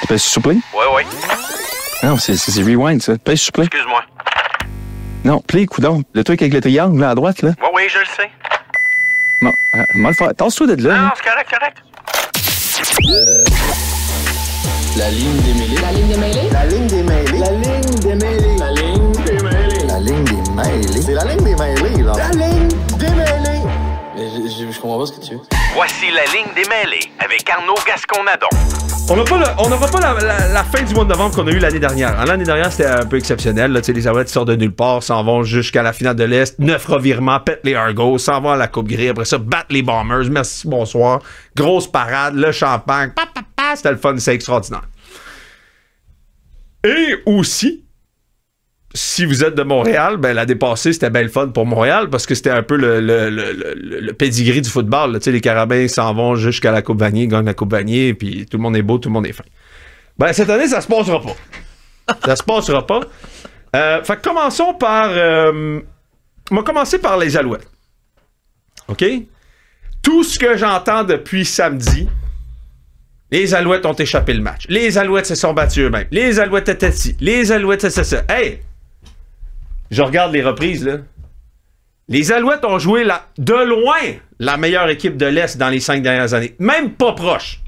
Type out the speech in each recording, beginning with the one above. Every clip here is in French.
Tu pèses sur play? Ouais. Non, c'est rewind, ça. Pèse sur play. Excuse-moi. Non, play, coudonc. Le truc avec le triangle, là, à droite, là. Oui, je le sais. Non, mal le faire. Tasse-toi de là. Non, hein. c'est correct. La ligne des mêlés. La ligne des mêlés. La ligne des mêlés. La ligne des mêlés. La ligne des mêlés. La ligne des mêlés. C'est la ligne des mêlés, là. La ligne des mêlés. Je comprends pas ce que tu veux. Voici la ligne des mêlés avec Arnaud Gascon-Nadon. On n'aura pas la fin du mois de novembre qu'on a eu l'année dernière. L'année dernière, c'était un peu exceptionnel. Là. Les Alouettes sortent de nulle part, s'en vont jusqu'à la finale de l'Est, 9 revirements, pètent les Argos, s'en vont à la Coupe Grey, après ça, battent les Bombers, merci, bonsoir. Grosse parade, le champagne, c'était le fun, c'est extraordinaire. Et aussi, si vous êtes de Montréal, ben l'année passée, c'était bien le fun pour Montréal parce que c'était un peu le pedigree du football. Là. Les Carabins s'en vont jusqu'à la Coupe Vanier, gagnent la Coupe Vanier, puis tout le monde est beau, tout le monde est fin. Ben, cette année, ça se passera pas. Ça se passera pas. Fait que commençons par... on va commencer par les Alouettes. OK? Tout ce que j'entends depuis samedi, les Alouettes ont échappé le match. Les Alouettes se sont battus eux-mêmes. Les Alouettes étaient ici. Les Alouettes, c'est ça. Hey! Je regarde les reprises, là. Les Alouettes ont joué de loin la meilleure équipe de l'Est dans les 5 dernières années. Même pas proche.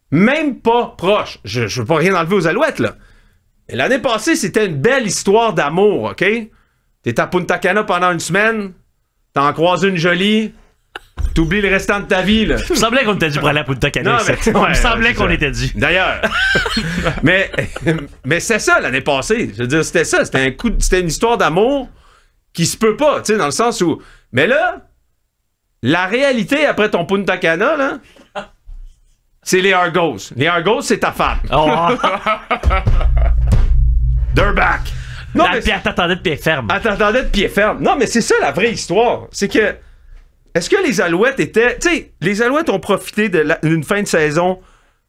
Même pas proche. Je veux pas rien enlever aux Alouettes, là. Et l'année passée, c'était une belle histoire d'amour, OK? T'es à Punta Cana pendant une semaine, t'en croises une jolie, t'oublies le restant de ta vie, là. Il me semblait qu'on était dû pour aller à Punta Cana. Il me semblait qu'on était dû. D'ailleurs. mais c'est ça l'année passée. Je veux dire, c'était ça. C'était une histoire d'amour qui se peut pas, tu sais, dans le sens où... Mais là, la réalité après ton Punta Cana, là, c'est les Argos. Les Argos, c'est ta femme. Oh. They're back. Non, mais puis elle t'attendait de pied ferme. Elle t'attendait de pied ferme. Non, mais c'est ça la vraie histoire. C'est que... Est-ce que les Alouettes étaient... Tu sais, les Alouettes ont profité d'une fin de saison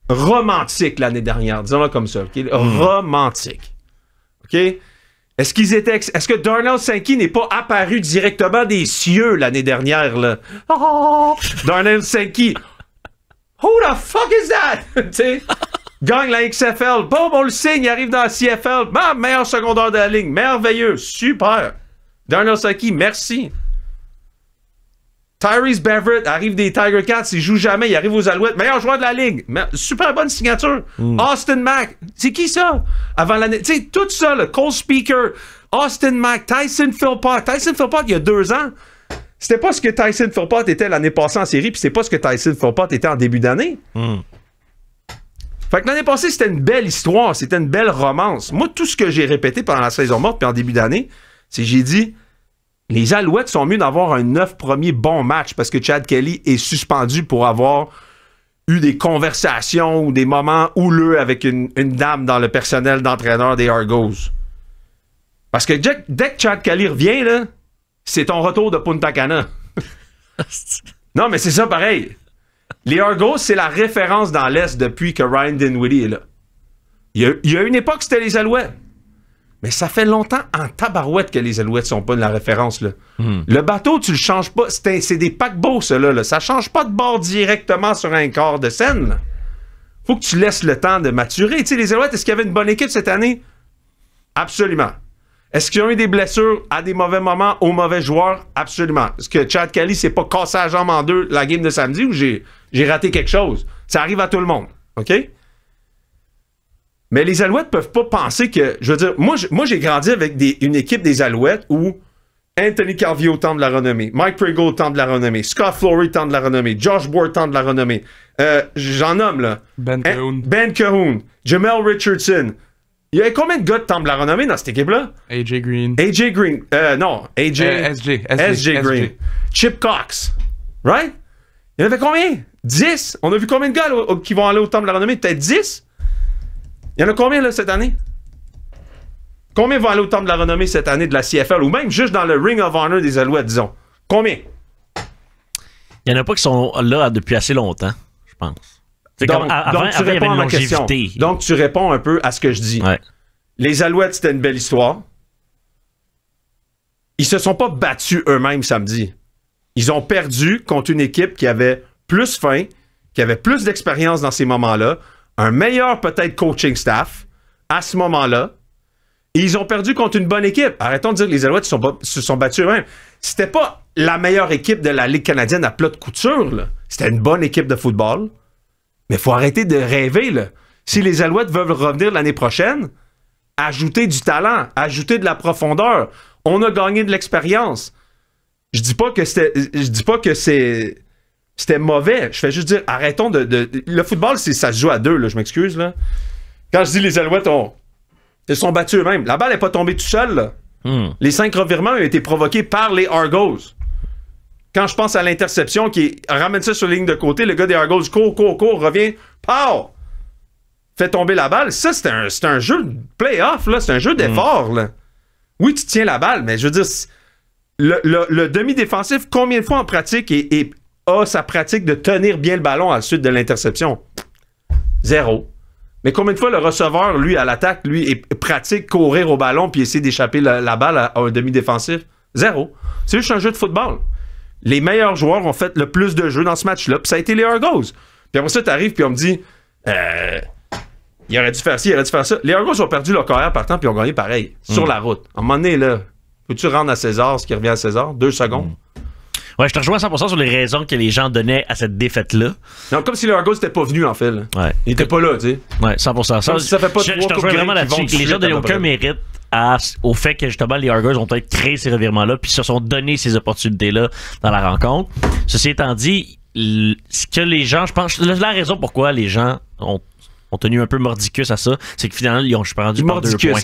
romantique l'année dernière. Disons-le comme ça. Okay? Romantique. OK? Est-ce que Darnell Sankey n'est pas apparu directement des cieux l'année dernière, là? Oh! Darnell Sankey. Who the fuck is that? Tu sais? Gagne la XFL. Boum, on le signe, il arrive dans la CFL. Bam, meilleur secondaire de la ligne. Merveilleux. Super. Darnell Sankey, merci. Tyrese Beverett arrive des Tiger Cats, il joue jamais, il arrive aux Alouettes, meilleur joueur de la ligue. Super bonne signature. Austin Mack, c'est qui ça? Avant l'année, tu sais, tout ça, le Cole Speaker, Austin Mack, Tyson Philpott. Tyson Philpott, il y a 2 ans, c'était pas ce que Tyson Philpott était l'année passée en série, puis c'est pas ce que Tyson Philpott était en début d'année. Fait que l'année passée, c'était une belle histoire, c'était une belle romance. Moi, tout ce que j'ai répété pendant la saison morte, puis en début d'année, c'est j'ai dit... Les Alouettes sont mieux d'avoir un 9 premiers bons matchs parce que Chad Kelly est suspendu pour avoir eu des conversations ou des moments houleux avec une dame dans le personnel d'entraîneur des Argos. Parce que dès que Chad Kelly revient, là, c'est ton retour de Punta Cana. Non, mais c'est ça pareil. Les Argos, c'est la référence dans l'Est depuis que Ryan Dinwiddie est là. Il y a une époque, c'était les Alouettes. Mais ça fait longtemps en tabarouette que les Alouettes sont pas de la référence, là. Le bateau, tu le changes pas. C'est des paquebots, ceux-là. Là. Ça change pas de bord directement sur un quart de scène. Là. Faut que tu laisses le temps de maturer. Tu sais, les Alouettes, est-ce qu'il y avait une bonne équipe cette année? Absolument. Est-ce qu'ils ont eu des blessures à des mauvais moments aux mauvais joueurs? Absolument. Est-ce que Chad Kelly s'est pas cassé la jambe en deux la game de samedi ou j'ai raté quelque chose? Ça arrive à tout le monde. OK? Mais les Alouettes peuvent pas penser que... Je veux dire, moi j'ai grandi avec une équipe des Alouettes où Anthony Calvillo tente de la renommée, Mike Prego tente de la renommée, Scott Flory tente de la renommée, Josh Board tente de la renommée. J'en nomme, là. Ben Cahoon, Jamel Richardson. Il y avait combien de gars de tentent de la renommée dans cette équipe-là? AJ Green. SJ Green. Chip Cox. Right? Il y en avait combien? 10? On a vu combien de gars là, qui vont aller au temple de la renommée? Peut-être 10? Il y en a combien là cette année? Combien vont aller au temple de la renommée cette année de la CFL? Ou même juste dans le Ring of Honor des Alouettes, disons. Combien? Il n'y en a pas qui sont là depuis assez longtemps, je pense. Donc, tu réponds à ma question. Donc, tu réponds un peu à ce que je dis. Ouais. Les Alouettes, c'était une belle histoire. Ils se sont pas battus eux-mêmes samedi. Ils ont perdu contre une équipe qui avait plus faim, qui avait plus d'expérience dans ces moments-là, un meilleur peut-être coaching staff à ce moment-là. Et ils ont perdu contre une bonne équipe. Arrêtons de dire que les Alouettes se sont battus eux-mêmes. C'était pas la meilleure équipe de la Ligue canadienne à plat de couture, là. C'était une bonne équipe de football. Mais il faut arrêter de rêver, là. Si les Alouettes veulent revenir l'année prochaine, ajouter du talent, ajouter de la profondeur. On a gagné de l'expérience. Je dis pas que c'était mauvais. Je fais juste dire, arrêtons de... Le football, ça se joue à deux, là, je m'excuse, là. Quand je dis les Alouettes, ils sont battus eux-mêmes. La balle n'est pas tombée tout seul, là. Les 5 revirements ont été provoqués par les Argos. Quand je pense à l'interception qui ramène ça sur la ligne de côté, le gars des Argos court, revient, pow! Fait tomber la balle. Ça, c'est un jeu de play-off, là. C'est un jeu d'effort, là. Oui, tu tiens la balle, mais je veux dire, le demi-défensif, combien de fois en pratique a sa pratique de tenir bien le ballon à la suite de l'interception? 0. Mais combien de fois le receveur, lui, à l'attaque, lui, pratique courir au ballon puis essayer d'échapper la balle à un demi-défensif? 0. C'est juste un jeu de football. Les meilleurs joueurs ont fait le plus de jeux dans ce match-là, puis ça a été les Argos. Puis après ça, t'arrives, puis on me dit, il aurait dû faire ci, il aurait dû faire ça. Les Argos ont perdu leur carrière partant, puis ils ont gagné pareil, sur la route. À un moment donné, là, peux-tu rendre à César ce qui revient à César? 2 secondes. Ouais, je te rejoins à 100% sur les raisons que les gens donnaient à cette défaite-là. Non, comme si les Argos n'étaient pas venus, en fait. Là. Ouais. Ils n'étaient pas là, tu sais. Ouais, 100%. Ça fait pas je te rejoins vraiment là-dessus. Les gens donnaient aucun mérite au fait que justement les Argos ont peut-être créé ces revirements-là puis se sont donné ces opportunités-là dans la rencontre. Ceci étant dit, ce que les gens, je pense, la raison pourquoi les gens ont tenu un peu mordicus à ça, c'est que finalement, ils ont rendu par 2 points.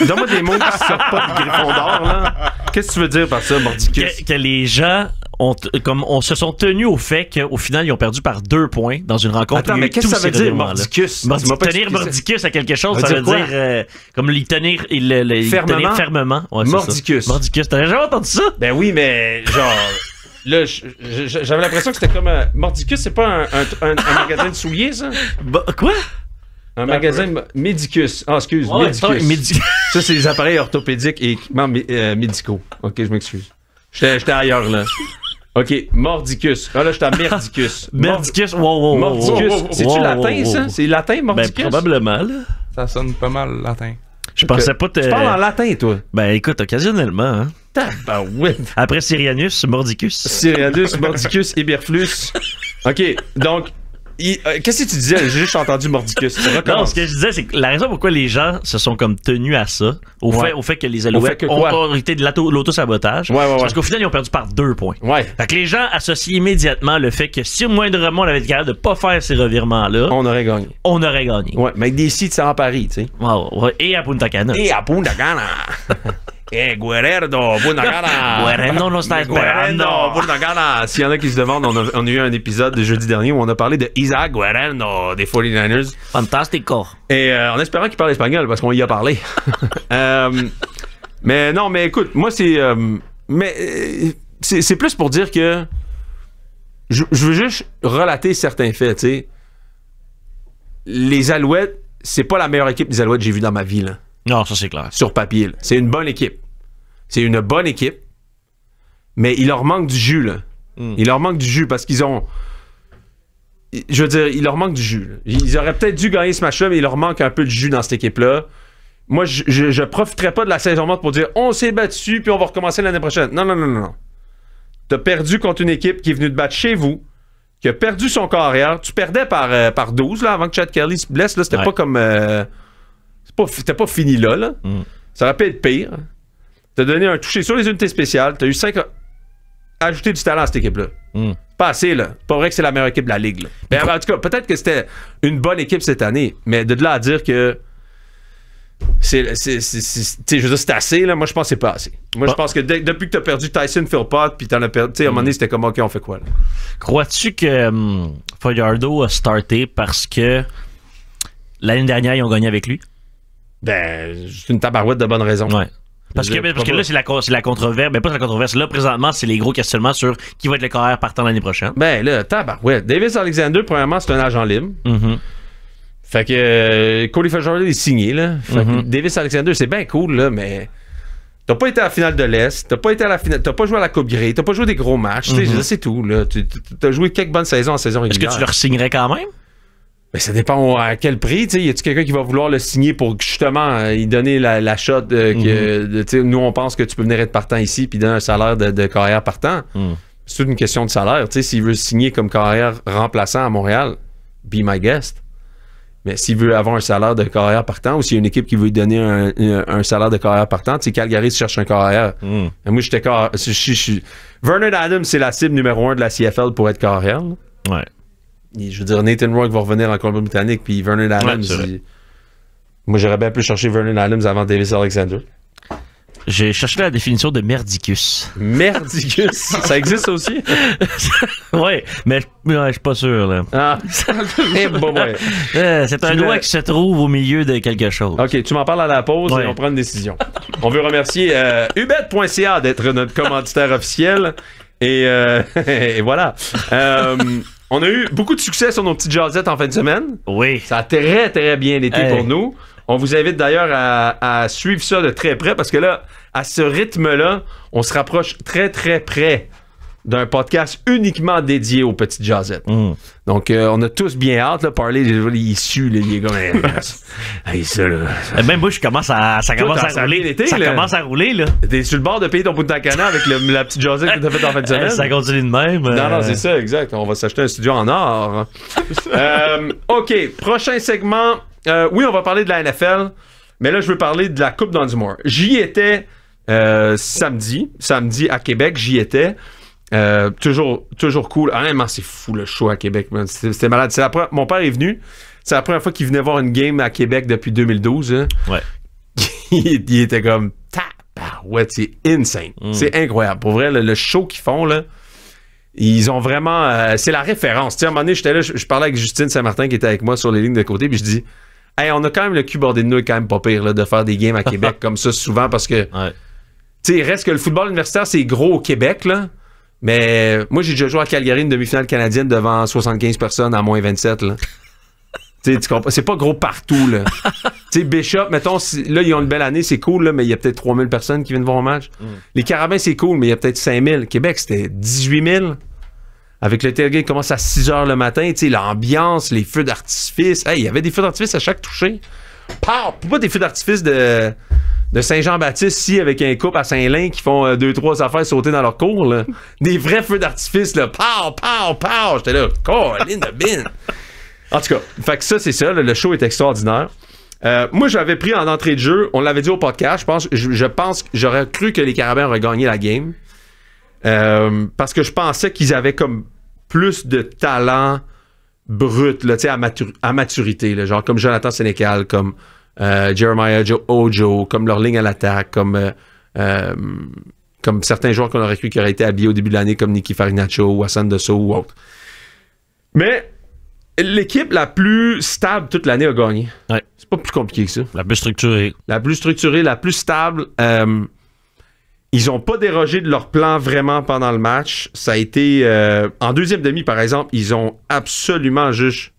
Donne-moi des mots qui sortent pas de Gryffondor, là. Qu'est-ce que tu veux dire par ça, mordicus? Que les gens se sont tenus au fait qu'au final, ils ont perdu par 2 points dans une rencontre. Attends, mais qu'est-ce que ça veut dire, mordicus? Tenir mordicus à quelque chose, ça veut dire comme l'y tenir fermement. Ouais, mordicus. Mordicus. T'as jamais entendu ça? Ben oui, mais genre... Là, j'avais l'impression que c'était comme... Mordicus, c'est pas un magasin de souliers, ça? Quoi? Un magasin Médicus. Ah, excuse, Médicus. Ça, c'est les appareils orthopédiques et équipements médicaux. OK, je m'excuse. J'étais ailleurs, là. OK, Mordicus. Ah, là, j'étais à Merdicus. Merdicus, wow. Mordicus. C'est-tu latin, ça? C'est latin, Mordicus? Ben, probablement, là. Ça sonne pas mal latin. Je pensais pas... Tu parles en latin, toi? Ben, écoute, occasionnellement, hein. Ben ouais. Après Syrianus, Mordicus. Syrianus, Mordicus, Eberflus. OK, donc... qu'est-ce que tu disais? J'ai juste entendu Mordicus. Non, ce que je disais, c'est que la raison pourquoi les gens se sont comme tenus à ça, au fait que les Alouettes ont été de l'auto-sabotage, parce qu'au final, ils ont perdu par 2 points. Ouais. Fait que les gens associent immédiatement le fait que si moindrement on avait été capable de pas faire ces revirements-là, on aurait gagné. Ouais, mais avec des sites en Paris, tu sais. Ouais. Et à Punta Cana. Guerrero, Punta Cana. Guerrero no está esperando. Punta Cana. S'il y en a qui se demandent, on a eu un épisode de jeudi dernier où on a parlé de Isaac Guerrero des 49ers. Fantastico. Et en espérant qu'il parle espagnol, parce qu'on y a parlé. Mais non, mais écoute, moi, c'est plus pour dire que je veux juste relater certains faits, tu sais. Les Alouettes, c'est pas la meilleure équipe des Alouettes que j'ai vue dans ma vie, là. Non, ça c'est clair. Sur papier, là. C'est une bonne équipe. C'est une bonne équipe, mais il leur manque du jus, là. Il leur manque du jus parce qu'ils ont... Je veux dire, il leur manque du jus, là. Ils auraient peut-être dû gagner ce match-là, mais il leur manque un peu de jus dans cette équipe-là. Moi, je profiterais pas de la saison morte pour dire on s'est battu puis on va recommencer l'année prochaine. Non. T'as perdu contre une équipe qui est venue te battre chez vous, qui a perdu son carrière. Tu perdais par 12 là, avant que Chad Kelly se blesse. Là, c'était pas comme... C'était pas fini là. Ça aurait pu être pire. T'as donné un toucher sur les unités spéciales. T'as eu 5... Ajouter du talent à cette équipe-là. Pas assez, là. Pas vrai que c'est la meilleure équipe de la Ligue, là. Ben, en tout cas, peut-être que c'était une bonne équipe cette année, mais de là à dire que je veux dire, c'est assez, là. Moi, je pense que c'est pas assez. Moi, je pense que depuis que t'as perdu Tyson Philpott, puis t'en as perdu... Tu sais, à un moment donné, c'était comme, OK, on fait quoi, là? Crois-tu que Fajardo a starté parce que l'année dernière, ils ont gagné avec lui? Ben, c'est une tabarouette de bonnes raisons. Ouais. Parce que là, c'est la controverse. Mais pas la controverse. Là, présentement, c'est les gros questionnements sur qui va être le carrière partant l'année prochaine. Ben là, tabarouette. Davis Alexander, premièrement, c'est un agent libre. Fait que Cody Fajardo est signé, là. Fait que Davis Alexander, c'est bien cool, là, mais t'as pas été à la finale de l'Est, t'as pas été à la finale, t'as pas joué à la Coupe Grey, t'as pas joué des gros matchs, c'est tout, là. T'as joué quelques bonnes saisons en saison régulière. Est-ce que tu le re-signerais quand même? Ben, ça dépend à quel prix. Y a-tu quelqu'un qui va vouloir le signer pour justement y donner la shot nous, on pense que tu peux venir être partant ici puis donner un salaire de carrière partant. C'est toute une question de salaire. S'il veut signer comme carrière remplaçant à Montréal, be my guest. Mais s'il veut avoir un salaire de carrière partant ou s'il y a une équipe qui veut lui donner un salaire de carrière partant, Calgary cherche un carrière. Moi, Vernon Adams, c'est la cible numéro 1 de la CFL pour être carrière. Ouais. Je veux dire, Nathan Rourke va revenir en Colombie-Britannique, puis Vernon Adams. Moi, j'aurais bien pu chercher Vernon Adams avant Davis Alexander. J'ai cherché la définition de merdicus. Merdicus? Ça existe aussi? Oui, mais je suis pas sûr. Là. Ah, c'est un doigt qui se trouve au milieu de quelque chose. OK, tu m'en parles à la pause et on prend une décision. On veut remercier ubet.ca d'être notre commanditaire officiel. Et voilà. On a eu beaucoup de succès sur nos petites jasettes en fin de semaine. Oui. Ça a très, très bien été pour nous. On vous invite d'ailleurs à suivre ça de très près parce que là, à ce rythme-là, on se rapproche très, très près d'un podcast uniquement dédié aux petites jasettes. Donc, on a tous bien hâte. Là, parler, il sue, là, il est comme... hey, ça, là... Même moi, ça commence à rouler. Ça commence à rouler, là. T'es sur le bord de payer ton bout de tancana avec la petite jasette que t'as faite en fin de semaine. Ça continue de même. Non, c'est ça, exact. On va s'acheter un studio en or. OK, prochain segment... oui, on va parler de la NFL, mais là, je veux parler de la Coupe Dunsmore. J'y étais samedi à Québec, j'y étais. Toujours cool. Honnêtement, c'est fou le show à Québec, man. C'était malade. Mon père est venu. C'est la première fois qu'il venait voir une game à Québec depuis 2012. Hein. Ouais. il était comme... Ouais, c'est insane. C'est incroyable. Pour vrai, le show qu'ils font, là, ils ont vraiment... c'est la référence. Tu sais, à un moment donné, j'étais là, je parlais avec Justine Saint-Martin qui était avec moi sur les lignes de côté, puis je dis... Hey, on a quand même le cul bordé de nous, quand même pas pire là, de faire des games à Québec comme ça souvent parce que tu sais, il reste que le football universitaire c'est gros au Québec là, mais moi j'ai déjà joué à Calgary une demi-finale canadienne devant 75 personnes à moins 27 là. Tu comprends, c'est pas gros partout là. Tu sais, Bishop, mettons, là ils ont une belle année, c'est cool là, mais il y a peut-être 3000 personnes qui viennent voir un match. Les Carabins c'est cool, mais il y a peut-être 5000. Québec c'était 18 000. Avec le tailgate qui commence à 6h le matin, tu sais, l'ambiance, les feux d'artifice. Hey, il y avait des feux d'artifice à chaque toucher. Pas des feux d'artifice de Saint-Jean-Baptiste, si, avec un couple à Saint-Lin qui font 2-3 affaires sauter dans leur cours, là. Des vrais feux d'artifice, là. Pow! J'étais là, Colin de bin. En tout cas, fait que ça, c'est ça. Le show est extraordinaire. Moi, j'avais pris en entrée de jeu, on l'avait dit au podcast, je pense que j'aurais cru que les Carabins auraient gagné la game. Parce que je pensais qu'ils avaient comme plus de talent brut là, à maturité, là, genre comme Jonathan Sénécal, comme Jeremiah Ojo, comme leur ligne à l'attaque, comme certains joueurs qu'on aurait cru qui auraient été habillés au début de l'année, comme Nicky Farinaccio ou Hassan Desso ou autre. Mais l'équipe la plus stable toute l'année a gagné. Ouais. C'est pas plus compliqué que ça. La plus structurée. La plus stable. Ils n'ont pas dérogé de leur plan vraiment pendant le match. Ça a été... en deuxième demi, par exemple, ils ont absolument juste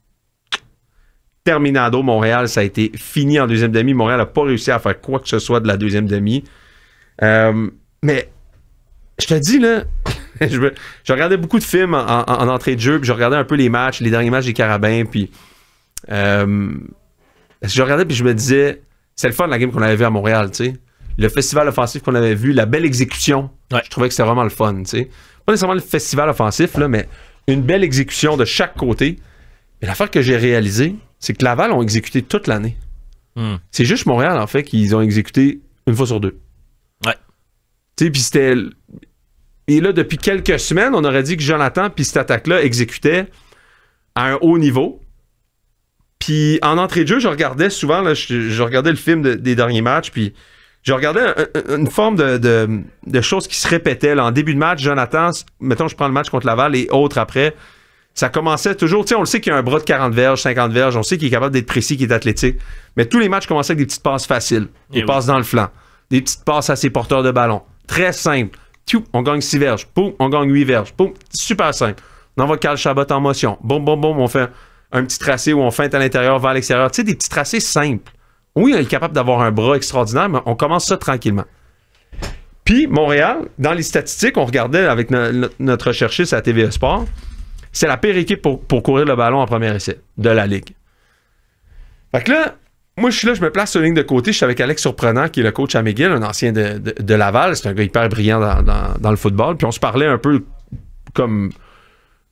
terminado Montréal. Ça a été fini en deuxième demi. Montréal n'a pas réussi à faire quoi que ce soit de la deuxième demi. Mais je te dis, là, je regardais beaucoup de films en entrée de jeu, puis je regardais un peu les derniers matchs des Carabins, puis je regardais, puis je me disais, c'est le fun la game qu'on avait vu à Montréal, tu sais. Le festival offensif qu'on avait vu, la belle exécution, je trouvais que c'était vraiment le fun, tu sais. Pas nécessairement le festival offensif, là, mais une belle exécution de chaque côté. Et l'affaire que j'ai réalisée, c'est que Laval ont exécuté toute l'année. C'est juste Montréal, en fait, qu'ils ont exécuté une fois sur deux. Ouais. Tu sais, puis c'était... Et là, depuis quelques semaines, on aurait dit que Jonathan puis cette attaque-là exécutait à un haut niveau. Puis en entrée de jeu, je regardais souvent, là, je regardais le film des derniers matchs, puis je regardais une forme de choses qui se répétaient. Là. En début de match, Jonathan, mettons, je prends le match contre Laval et autres après, ça commençait toujours, tu sais, on le sait qu'il y a un bras de 40 verges, 50 verges, on sait qu'il est capable d'être précis, qu'il est athlétique, mais tous les matchs commençaient avec des petites passes faciles, des passes dans le flanc, des petites passes à ses porteurs de ballon. Très simple. On gagne 6 verges. Boum, on gagne 8 verges. Boum, super simple. On envoie Carl Chabot en motion. Boum, boum, boum, on fait un petit tracé où on feinte à l'intérieur vers l'extérieur. Tu sais, des petits tracés simples. Oui, on est capable d'avoir un bras extraordinaire, mais on commence ça tranquillement. Puis, Montréal, dans les statistiques, on regardait avec notre recherchiste à TVA Sport, c'est la pire équipe pour courir le ballon en premier essai de la Ligue. Fait que là, moi, je suis là, je me place sur la ligne de côté. Je suis avec Alex Surprenant, qui est le coach à McGill, un ancien de Laval. C'est un gars hyper brillant dans le football. Puis on se parlait un peu comme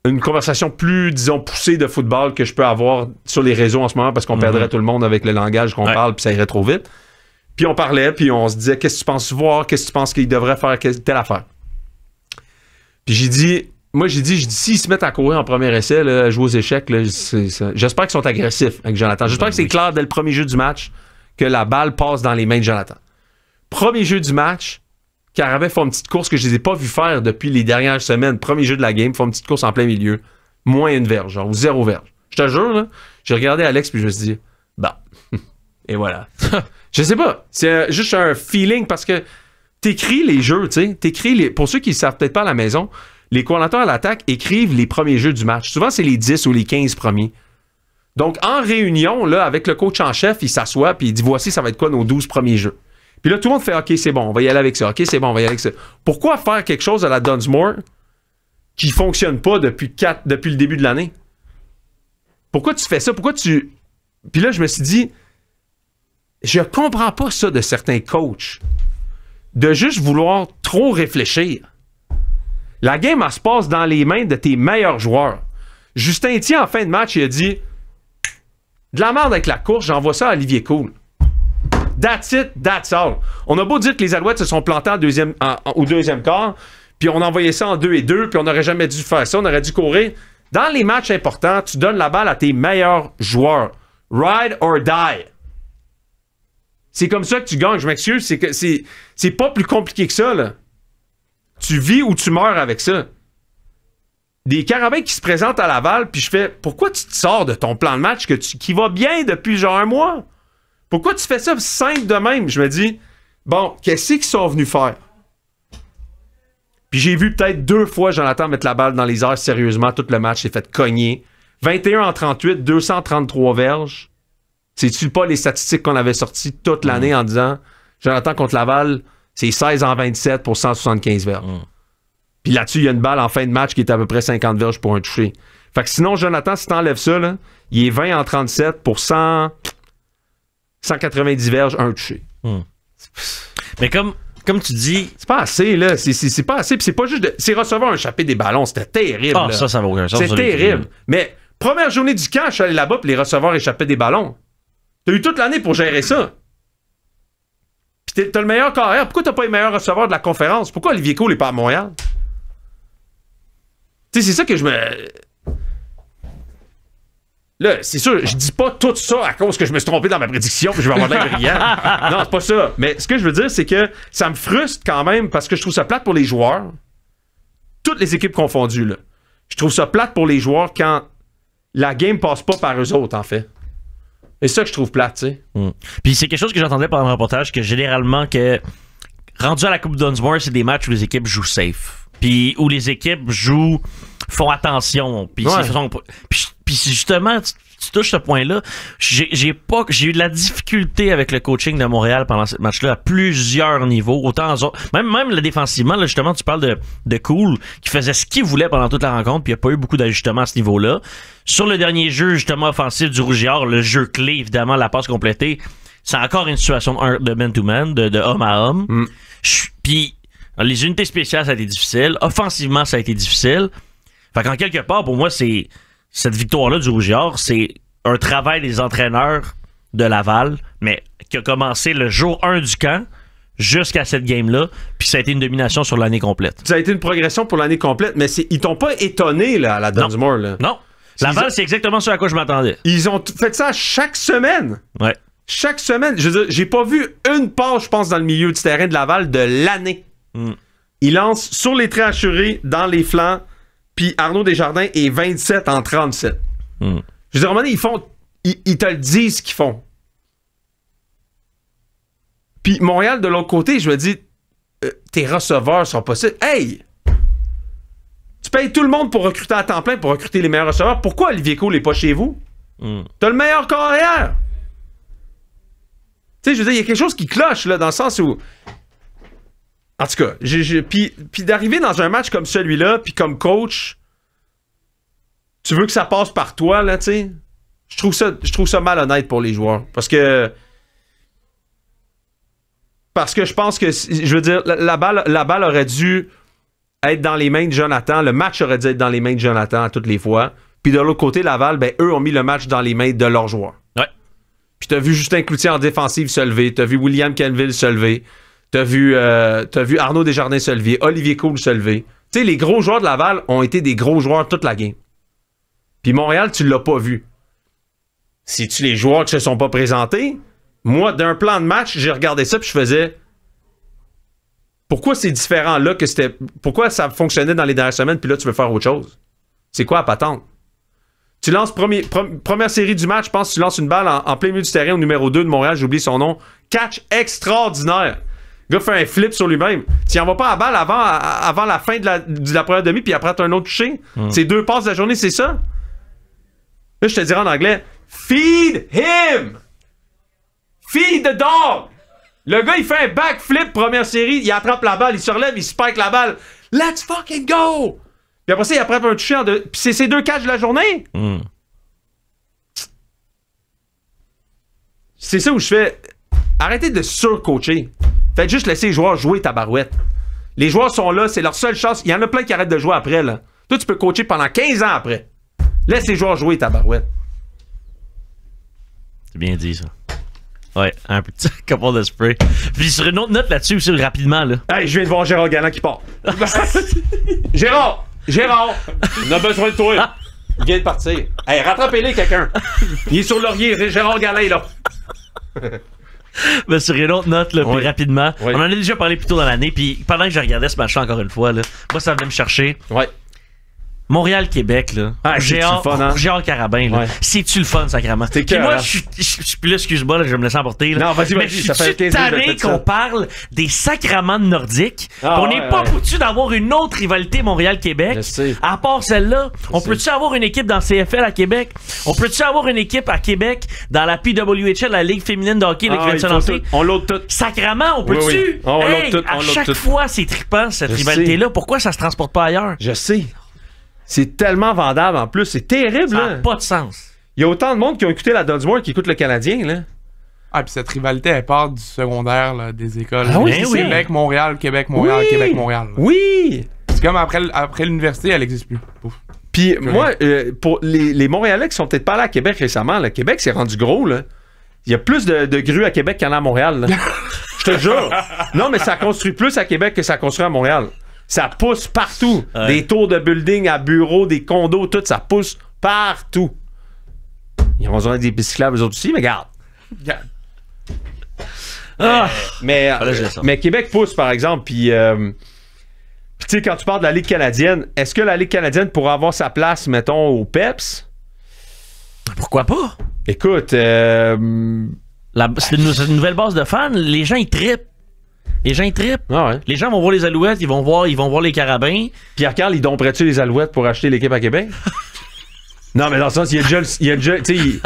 une conversation plus, disons, poussée de football que je peux avoir sur les réseaux en ce moment parce qu'on perdrait tout le monde avec le langage qu'on parle, puis ça irait trop vite. Puis on parlait, puis on se disait, qu'est-ce que tu penses voir? Qu'est-ce que tu penses qu'il devrait faire? Telle affaire. Puis j'ai dit, s'ils se mettent à courir en premier essai, là, à jouer aux échecs, là, j'espère qu'ils sont agressifs avec Jonathan. J'espère que c'est clair dès le premier jeu du match que la balle passe dans les mains de Jonathan. Premier jeu du match, Caravelle fait une petite course que je les ai pas vu faire depuis les dernières semaines. Premier jeu de la game, fait une petite course en plein milieu. Moins une verge, genre, ou 0 verge. Je te jure, là, j'ai regardé Alex puis je me suis dit, bah, et voilà. Je sais pas, c'est juste un feeling parce que t'écris les jeux, tu sais, pour ceux qui ne savent peut-être pas à la maison, les coordinateurs à l'attaque écrivent les premiers jeux du match. Souvent, c'est les 10 ou les 15 premiers. Donc, en réunion, là, avec le coach en chef, il s'assoit puis il dit, voici, ça va être quoi nos 12 premiers jeux. Puis là, tout le monde fait, OK, c'est bon, on va y aller avec ça. OK, c'est bon, on va y aller avec ça. Pourquoi faire quelque chose à la Dunsmore qui fonctionne pas depuis le début de l'année? Pourquoi tu fais ça? Puis là, je me suis dit, je comprends pas ça de certains coachs. De juste vouloir trop réfléchir. La game, elle se passe dans les mains de tes meilleurs joueurs. Justin Thier, en fin de match, il a dit, de la merde avec la course, j'envoie ça à Olivier Cool. That's it, that's all. On a beau dire que les Alouettes se sont plantés au deuxième quart, puis on a envoyé ça en 2-2, puis on n'aurait jamais dû faire ça, on aurait dû courir. Dans les matchs importants, tu donnes la balle à tes meilleurs joueurs. Ride or die. C'est comme ça que tu gagnes, je m'excuse, c'est pas plus compliqué que ça, là. Tu vis ou tu meurs avec ça. Des Carabins qui se présentent à Laval, puis je fais, pourquoi tu te sors de ton plan de match qui va bien depuis genre un mois? Pourquoi tu fais ça simple de même? Je me dis, bon, qu'est-ce qu'ils sont venus faire? Puis j'ai vu peut-être 2 fois Jonathan mettre la balle dans les airs sérieusement. Tout le match s'est fait cogner. 21-38, 233 verges. C'est-tu pas les statistiques qu'on avait sorties toute l'année en disant, Jonathan contre Laval, c'est 16-27 pour 175 verges. Puis là-dessus, il y a une balle en fin de match qui est à peu près 50 verges pour un toucher. Fait que sinon, Jonathan, si t'enlèves ça, là, il est 20-37 pour 190 verges, un touché. Mais comme tu dis... C'est pas assez, là. C'est pas assez. Puis c'est pas juste... Ces receveurs ont échappé des ballons. C'était terrible. Ah, ça va aucun sens. C'est terrible. Mais première journée du camp, je suis allé là-bas puis les receveurs échappaient des ballons. T'as eu toute l'année pour gérer ça. Puis t'as le meilleur carrière. Pourquoi t'as pas les meilleurs receveurs de la conférence? Pourquoi Olivier Coul n'est pas à Montréal? Tu sais, c'est ça que je me... Là, c'est sûr, je dis pas tout ça à cause que je me suis trompé dans ma prédiction puis je vais avoir de l'air brillant. Non, c'est pas ça. Mais ce que je veux dire, c'est que ça me frustre quand même parce que je trouve ça plate pour les joueurs. Toutes les équipes confondues, là. Je trouve ça plate pour les joueurs quand la game passe pas par eux autres, en fait. Et c'est ça que je trouve plate, tu sais. Puis c'est quelque chose que j'entendais pendant le reportage, que généralement, rendu à la Coupe Dunsmore, c'est des matchs où les équipes jouent safe. Puis où les équipes font attention. Puis justement, tu touches ce point-là. J'ai eu de la difficulté avec le coaching de Montréal pendant ce match-là à plusieurs niveaux. Autant même le défensivement, là, justement, tu parles de Cool, qui faisait ce qu'il voulait pendant toute la rencontre, puis il n'y a pas eu beaucoup d'ajustements à ce niveau-là. Sur le dernier jeu, justement, offensif du Rouge-et-Or, le jeu clé, évidemment, la passe complétée, c'est encore une situation de man-to-man, de homme à homme. Puis les unités spéciales, ça a été difficile. Offensivement, ça a été difficile. Fait qu'en quelque part, pour moi, cette victoire-là du Rouge-et-Or, c'est un travail des entraîneurs de Laval, mais qui a commencé le jour 1 du camp jusqu'à cette game-là, puis ça a été une domination sur l'année complète. Ça a été une progression pour l'année complète, mais ils t'ont pas étonné là, à la Dunsmore. Là. Non. Laval, c'est exactement ce à quoi je m'attendais. Ils ont fait ça chaque semaine. Ouais. Chaque semaine. Je veux dire, j'ai pas vu une passe, je pense, dans le milieu du terrain de Laval de l'année. Ils lancent sur les traits assurés, dans les flancs, puis Arnaud Desjardins est 27 en 37. Je veux dire, à un moment donné, ils te le disent ce qu'ils font. Puis Montréal, de l'autre côté, je me dis, tes receveurs sont possibles. Hey! Tu payes tout le monde pour recruter à temps plein, pour recruter les meilleurs receveurs. Pourquoi Olivier Coul n'est pas chez vous? T'as le meilleur carrière! Tu sais, je veux dire, il y a quelque chose qui cloche, là, dans le sens où... En tout cas, puis d'arriver dans un match comme celui-là, puis comme coach, tu veux que ça passe par toi, là, tu sais? Je trouve ça malhonnête pour les joueurs. Parce que je pense que, je veux dire, la balle aurait dû être dans les mains de Jonathan. Le match aurait dû être dans les mains de Jonathan à toutes les fois. Puis de l'autre côté, Laval, ben eux ont mis le match dans les mains de leurs joueurs. Ouais. Puis t'as vu Justin Cloutier en défensive se lever. T'as vu William Canville se lever. T'as vu Arnaud Desjardins se lever. Olivier Cool se lever. Tu sais, les gros joueurs de Laval ont été des gros joueurs toute la game. Puis Montréal, tu l'as pas vu. Si-tu les joueurs qui se sont pas présentés? Moi, d'un plan de match, j'ai regardé ça puis je faisais... Pourquoi c'est différent là que c'était... Pourquoi ça fonctionnait dans les dernières semaines puis là, tu veux faire autre chose? C'est quoi la patente? Tu lances première série du match, je pense que tu lances une balle en plein milieu du terrain au numéro 2 de Montréal, j'oublie son nom. Catch extraordinaire. Le gars fait un flip sur lui-même. Tu n'en vas pas à balle avant la fin de la première demi puis après, tu as un autre touché. C'est 2 passes de la journée, c'est ça? Là, je te dirais en anglais, feed him! Feed the dog! Le gars, il fait un backflip, première série, il attrape la balle, il se relève, il spike la balle. Let's fucking go! Puis après ça, il attrape un touché Puis c'est ses 2 catchs de la journée. C'est ça où je fais... Arrêtez de surcoacher. Faites juste laisser les joueurs jouer tabarouette. Les joueurs sont là, c'est leur seule chance. Il y en a plein qui arrêtent de jouer après, là. Toi, tu peux coacher pendant 15 ans après. Laisse les joueurs jouer tabarouette. C'est bien dit, ça. Ouais, un petit couple de spray. Puis sur une autre note là-dessus aussi, rapidement, là. Hey, je viens de voir Gérard Galland qui part. Gérard, on a besoin de toi. Il vient de partir. Hey, rattrapez-les, quelqu'un. Il est sur le laurier, Gérard Galland est là. Ben, sur une autre note, là, oui. puis rapidement, oui. On en a déjà parlé plus tôt dans l'année, puis pendant que je regardais ce match-là encore une fois, là, moi, ça venait me chercher. Ouais. Montréal-Québec, là. Ah, Géant Carabin, là. Ouais. C'est-tu le fun, sacrément? C'était Puis cœur, moi, hein? je suis plus là, excuse-moi, là, je vais me laisser emporter. Là. Non, vas-y, mais ça fait 15 minutes tanné qu'on parle des sacraments de Nordiques. On n'est pas foutu d'avoir une autre rivalité Montréal-Québec. Je sais. À part celle-là, on peut-tu avoir une équipe dans le CFL à Québec? On peut-tu avoir une équipe à Québec dans la PWHL, la Ligue féminine de hockey, on l'autre tout. Sacrament, on peut-tu? Oui. On hey, tout, à on chaque tout. fois, c'est trippant, cette Je rivalité-là. Pourquoi ça se transporte pas ailleurs? Je sais. C'est tellement vendable en plus. C'est terrible, Ça là. n'a pas de sens. Il y a autant de monde qui ont écouté la Dunsmore qui écoute le Canadien, là. Ah, puis cette rivalité, elle part du secondaire, là, des écoles. Ah oui, Ben c'est oui. ça. Québec, Montréal, Québec, Montréal, Oui. Québec, Montréal. là. Oui! C'est comme après l'université, elle n'existe plus. Pouf. Puis moi, pour les Montréalais qui sont peut-être pas allés à Québec récemment, là, Québec s'est rendu gros, là. Il y a plus de grues à Québec qu'il y en a à Montréal, là. Je te jure. Non, mais ça construit plus à Québec que ça construit à Montréal. Ça pousse partout. Ouais. Des tours de building à bureaux, des condos, tout, ça pousse partout. Ils ont besoin des bicyclables, eux autres aussi, mais regarde. Mais Québec pousse, par exemple, puis tu sais, quand tu parles de la Ligue canadienne, est-ce que la Ligue canadienne pourrait avoir sa place, mettons, au PEPS? Pourquoi pas? Écoute, C'est une nouvelle base de fans. Les gens, ils trippent. ah ouais. Les gens vont voir les Alouettes, ils vont voir les Carabins. Pierre-Carl, il domperait-tu les Alouettes pour acheter l'équipe à Québec? Non, mais dans le sens, il y a déjà tu sais,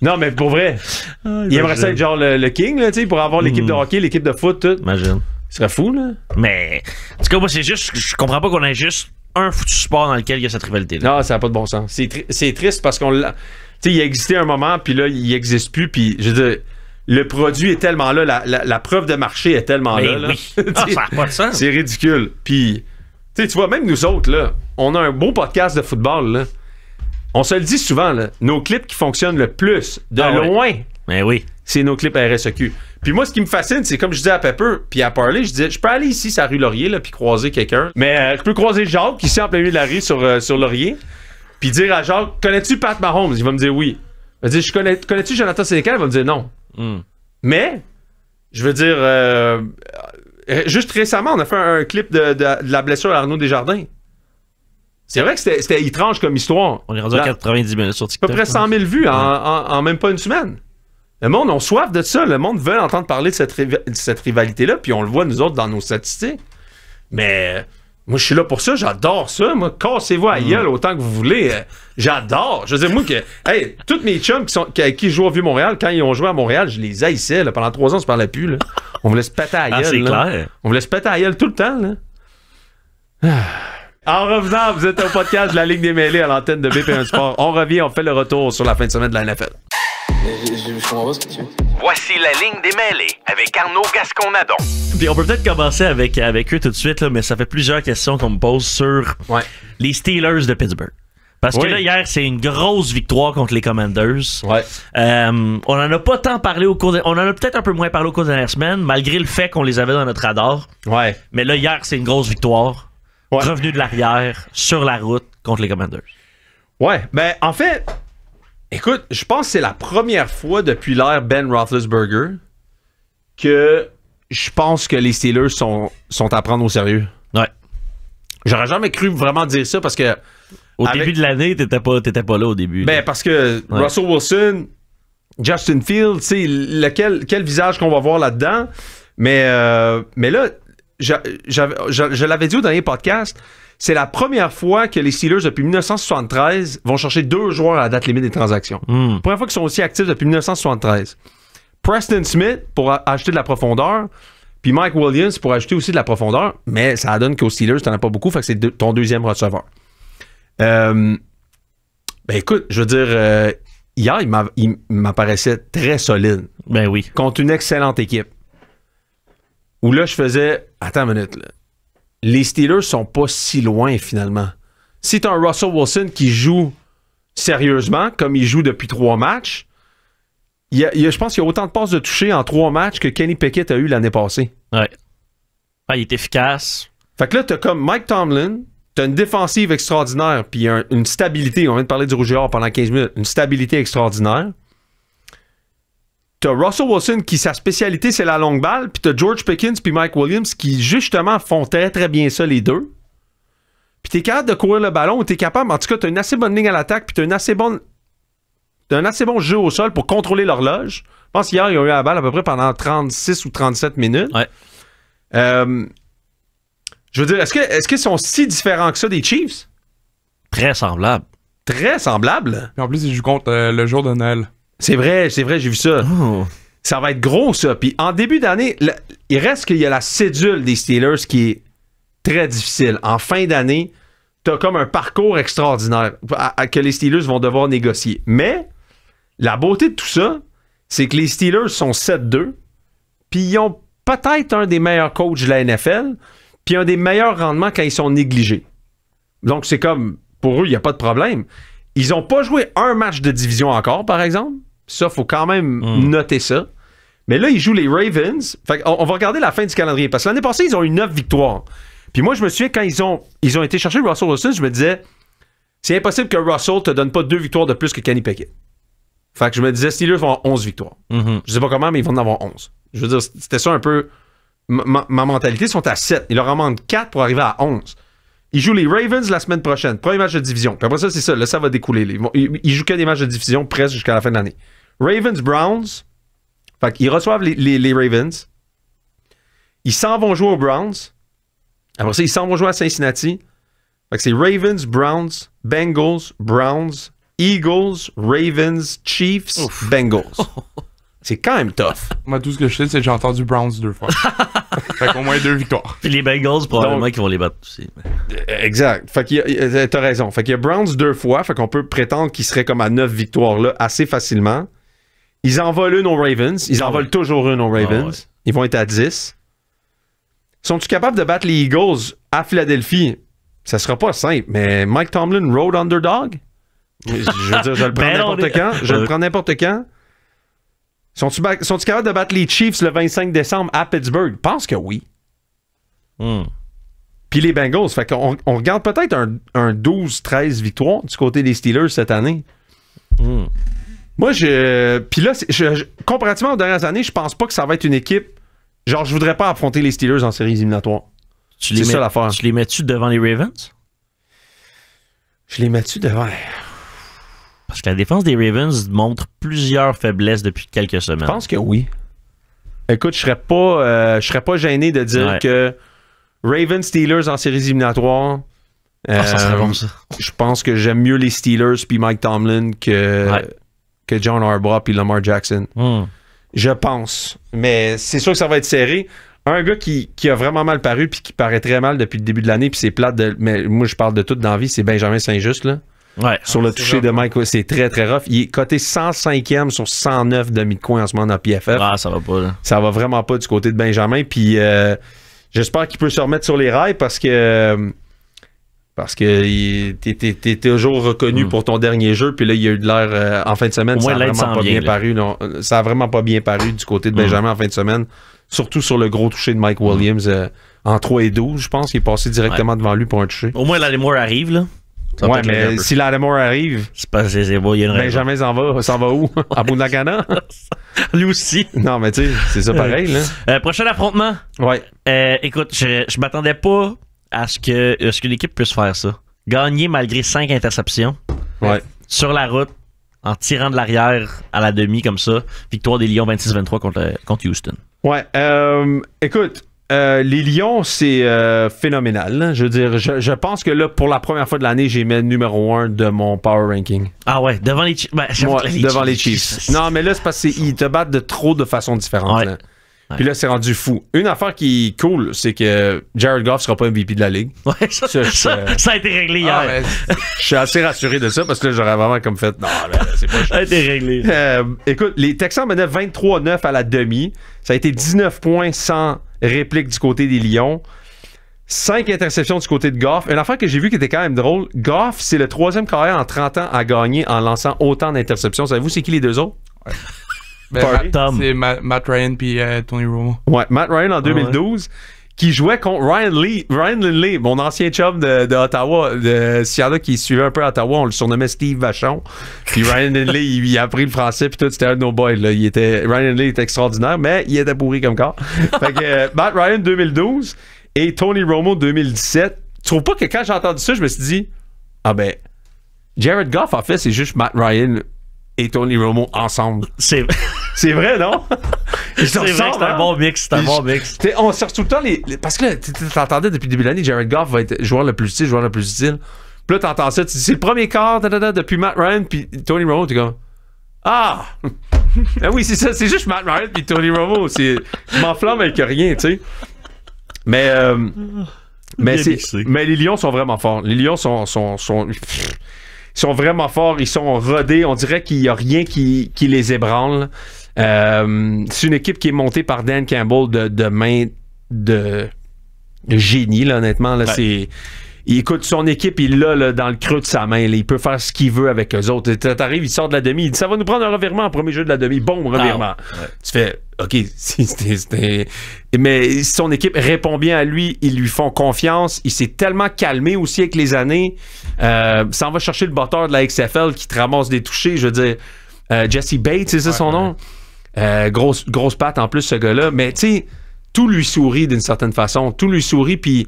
non, mais pour vrai, il aimerait ça être genre le King, là, tu sais, pour avoir l'équipe de hockey, l'équipe de foot, tout. Imagine. Ce serait fou, là. Mais, en tout cas, moi, c'est juste, je comprends pas qu'on ait juste un foutu sport dans lequel il y a cette rivalité-là. Non, ça n'a pas de bon sens. C'est triste parce qu'on l'a. Tu sais, il a existé un moment, puis là, il n'existe plus, puis je veux dire, le produit est tellement là, la preuve de marché est tellement Mais là. oui. Ça n'a pas de sens. C'est ridicule. Puis, tu vois, même nous autres, là, on a un beau podcast de football, là. On se le dit souvent, là, nos clips qui fonctionnent le plus, de loin, Mais oui. c'est nos clips RSEQ. Puis moi, ce qui me fascine, c'est comme je disais à Pepper, puis à Parley, je disais, je peux aller ici, sur la rue Laurier, là, puis croiser quelqu'un. Mais je peux croiser Jacques, ici, en plein milieu de la rue, sur Laurier, puis dire à Jacques, connais-tu Pat Mahomes? Il va me dire oui. Il va dire, connais-tu Jonathan Sénécal? Il va me dire non. Mais, je veux dire, juste récemment, on a fait un clip de la blessure à Arnaud Desjardins. C'est vrai que c'était étrange comme histoire. On est rendu à 90 minutes sur À TikTok. peu près 100 000 vues en même pas une semaine. Le monde a soif de ça. Le monde veut entendre parler de cette rivalité-là, puis on le voit, nous autres, dans nos statistiques. Mais moi, je suis là pour ça. J'adore ça. Moi, cassez-vous à gueule autant que vous voulez. J'adore. Je veux dire, moi, hey, tous mes chums qui jouent au Vieux-Montréal, quand ils ont joué à Montréal, je les haïssais. Là. Pendant 3 ans, on se parlait plus. Là. On voulait se péter à gueule. Ah, c'est là. clair. On voulait se péter à gueule tout le temps. Là. En revenant, vous êtes au podcast de la Ligue des mêlés à l'antenne de BPM Sport. On revient, on fait le retour sur la fin de semaine de la NFL. Je comprends pas ce que tu veux. Voici la ligne des mêlés avec Arnaud Gascon-Nadon. Puis on peut peut-être commencer avec eux tout de suite, là, mais ça fait plusieurs questions qu'on me pose sur les Steelers de Pittsburgh. Parce que là, hier, c'est une grosse victoire contre les Commanders. Ouais. On en a pas tant parlé au cours on en a peut-être un peu moins parlé au cours de la dernière semaine, malgré le fait qu'on les avait dans notre radar. Ouais. Mais là, hier, c'est une grosse victoire. Ouais. Revenu de l'arrière, sur la route, contre les Commanders. Ouais. Ben, en fait, écoute, je pense que c'est la première fois depuis l'ère Ben Roethlisberger que je pense que les Steelers sont à prendre au sérieux. Ouais. J'aurais jamais cru vraiment dire ça parce que Au début de l'année, t'étais pas là au début. Ben, parce que Russell Wilson, Justin Fields, tu sais, quel visage qu'on va voir là-dedans. Mais là, je l'avais dit au dernier podcast, c'est la première fois que les Steelers, depuis 1973, vont chercher 2 joueurs à la date limite des transactions. Première fois qu'ils sont aussi actifs depuis 1973. Preston Smith pour acheter de la profondeur, puis Mike Williams pour ajouter aussi de la profondeur, mais ça donne qu'aux Steelers, t'en as pas beaucoup, fait que c'est ton deuxième receveur. Ben écoute, je veux dire, hier, il m'apparaissait très solide. Ben oui. Contre une excellente équipe. Où là, je faisais, attends une minute, là. Les Steelers sont pas si loin finalement. Si t'as un Russell Wilson qui joue sérieusement, comme il joue depuis 3 matchs, je pense qu'il y a autant de passes de toucher en 3 matchs que Kenny Pickett a eu l'année passée. Ouais. Ah, il est efficace. Fait que là, t'as comme Mike Tomlin, t'as une défensive extraordinaire, puis une stabilité. On vient de parler du Rouge et Or pendant 15 minutes. Une stabilité extraordinaire. T'as Russell Wilson qui, sa spécialité, c'est la longue balle, puis t'as George Pickens puis Mike Williams qui, justement, font très, très bien ça, les deux. Puis t'es capable de courir le ballon, ou t'es capable, en tout cas, t'as une assez bonne ligne à l'attaque, puis t'as un assez bon jeu au sol pour contrôler l'horloge. Je pense qu'hier, ils ont eu la balle à peu près pendant 36 ou 37 minutes. Ouais. Je veux dire, est-ce qu'ils sont si différents que ça des Chiefs? Très semblable. Très semblables. Puis en plus, ils jouent contre le jour de Noël. C'est vrai, j'ai vu ça. Oh. Ça va être gros, ça. Puis en début d'année, il reste qu'il y a la cédule des Steelers qui est très difficile. En fin d'année, t'as comme un parcours extraordinaire que les Steelers vont devoir négocier. Mais la beauté de tout ça, c'est que les Steelers sont 7-2, puis ils ont peut-être un des meilleurs coachs de la NFL, puis un des meilleurs rendements quand ils sont négligés. Donc c'est comme, pour eux, il n'y a pas de problème. Ils n'ont pas joué un match de division encore, par exemple. Ça, faut quand même noter ça. Mais là, ils jouent les Ravens. Fait on va regarder la fin du calendrier. Parce que l'année passée, ils ont eu 9 victoires. Puis moi, je me souviens, quand ils ont été chercher Russell Wilson, je me disais, c'est impossible que Russell te donne pas 2 victoires de plus que Kenny Pickett. Fait que je me disais, Steelers vont avoir 11 victoires. Je sais pas comment, mais ils vont en avoir 11. Je veux dire, c'était ça un peu... Ma mentalité, ils sont à 7. Il leur en manque 4 pour arriver à 11. Ils jouent les Ravens la semaine prochaine. Premier match de division. Puis après ça, c'est ça. Là, ça va découler. Ils jouent que des matchs de division presque jusqu'à la fin de l'année. Ravens-Browns. Fait qu'ils reçoivent les Ravens. Ils s'en vont jouer aux Browns. Après ça, ils s'en vont jouer à Cincinnati. Fait que c'est Ravens, Browns, Bengals, Browns, Eagles, Ravens, Chiefs, Bengals. C'est quand même tough. Moi, tout ce que je sais, c'est que j'ai entendu Browns 2 fois. Fait qu'au moins 2 victoires. Puis les Bengals, probablement qu'ils vont les battre aussi. Exact. Fait que t'as raison. Fait qu'il y a Browns 2 fois. Fait qu'on peut prétendre qu'ils seraient comme à 9 victoires là assez facilement. Ils en volent une aux Ravens. Ils en volent toujours une aux Ravens. Ouais. Ils vont être à 10. Sont-ils capables de battre les Eagles à Philadelphie? Ça sera pas simple, mais Mike Tomlin, road underdog? Je veux dire, je le prends n'importe quand. Je le prends n'importe quand. Sont-ils capables de battre les Chiefs le 25 décembre à Pittsburgh? Je pense que oui. Puis les Bengals. Fait qu'on regarde peut-être un 12-13 victoires du côté des Steelers cette année. Moi, puis là, comparativement aux dernières années, je pense pas que ça va être une équipe. Genre, je voudrais pas affronter les Steelers en séries éliminatoires. C'est ça l'affaire. Tu les mets-tu devant les Ravens? Je les mets-tu devant? Parce que la défense des Ravens montre plusieurs faiblesses depuis quelques semaines. Je pense que oui. Écoute, je serais pas gêné de dire que Ravens Steelers en séries éliminatoires. Ça serait bon, ça. Je pense que j'aime mieux les Steelers puis Mike Tomlin que John Harbaugh puis Lamar Jackson. Je pense. Mais c'est sûr que ça va être serré. Un gars qui a vraiment mal paru puis qui paraît très mal depuis le début de l'année, puis c'est plate, mais moi je parle de tout dans la vie, c'est Benjamin Saint-Just, là. Ouais. Sur le toucher de Mike, c'est très très rough. Il est coté 105e sur 109 demi de coin en ce moment dans PFF. Ah, ça va pas, là. Ça va vraiment pas du côté de Benjamin, puis j'espère qu'il peut se remettre sur les rails parce que t'es toujours reconnu pour ton dernier jeu, puis là, il y a eu de l'air en fin de semaine. Ça a vraiment pas bien paru. Non, ça a vraiment pas bien paru du côté de Benjamin en fin de semaine. Surtout sur le gros toucher de Mike Williams en 3 et 12, je pense qu'il est passé directement devant lui pour un toucher. Au moins, Lattimore arrive, là. Ouais, mais si Lattimore arrive, c'est pas, c'est beau, il y a une raison. Benjamin s'en va où? À Bunagana? Lui aussi. Non, mais tu sais, c'est ça pareil, là. Prochain affrontement. Ouais. Écoute, je m'attendais pas à ce que l'équipe puisse faire ça. Gagner malgré 5 interceptions. Ouais. Sur la route, en tirant de l'arrière à la demi comme ça. Victoire des Lions 26-23 contre Houston. Ouais. Écoute, les Lions, c'est phénoménal. Là. Je veux dire, je pense que là, pour la première fois de l'année, j'ai mis numéro 1 de mon power ranking. Ah ouais, devant les Chiefs. Devant les Chiefs. Non, mais là, c'est parce qu'ils te battent de trop de façons différentes. Ouais. Là. Puis là, c'est rendu fou. Une affaire qui est cool, c'est que Jared Goff sera pas MVP de la Ligue. Ouais, ça a été réglé hier. Je suis assez rassuré de ça parce que là, j'aurais vraiment comme fait non, là, c'est pas ça a été réglé. Écoute, les Texans menaient 23-9 à la demi. Ça a été 19 points sans réplique du côté des Lions. 5 interceptions du côté de Goff. Une affaire que j'ai vue qui était quand même drôle. Goff, c'est le 3e carrière en 30 ans à gagner en lançant autant d'interceptions. Savez-vous c'est qui les deux autres? Ouais. C'est Matt Ryan puis Tony Romo. Ouais, Matt Ryan en 2012, qui jouait contre Ryan Lindley, mon ancien chum de Ottawa. S'il y en a qui suivaient un peu Ottawa, on le surnommait Steve Vachon. Puis Ryan Lindley, il a appris le français, puis tout, c'était un de nos boys. Là. Ryan Lindley était extraordinaire, mais il était pourri comme corps. Fait que Matt Ryan 2012 et Tony Romo 2017. Tu trouves pas que quand j'ai entendu ça, je me suis dit, ah ben, Jared Goff, en fait, c'est juste Matt Ryan et Tony Romo ensemble. C'est vrai, non? C'est vrai que c'est un bon mix. On cherche tout le temps parce que là, t'entendais depuis le début de l'année, Jared Goff va être joueur le plus utile. Puis là, t'entends ça, tu dis, c'est le premier quart depuis Matt Ryan puis Tony Romo, t'es comme, ah! Ben oui, c'est ça, c'est juste Matt Ryan puis Tony Romo. Je m'enflamme avec rien, tu sais. Mais les Lions sont vraiment forts. Les Lions ils sont vraiment forts, ils sont rodés. On dirait qu'il n'y a rien qui les ébranle. C'est une équipe qui est montée par Dan Campbell de main de génie, là, honnêtement. Là, ouais. Écoute, son équipe, il l'a là, dans le creux de sa main. Là, il peut faire ce qu'il veut avec eux autres. T'arrives, il sort de la demi, il dit ça va nous prendre un revirement en premier jeu de la demi. Bon, revirement. Ouais. Tu fais OK, mais son équipe répond bien à lui, ils lui font confiance. Il s'est tellement calmé aussi avec les années. Ça en va chercher le batteur de la XFL qui te ramasse des touchés. Je veux dire, Jesse Bates, c'est ça son nom? Grosse patte en plus, ce gars-là. Mais tu sais, tout lui sourit d'une certaine façon. Tout lui sourit, puis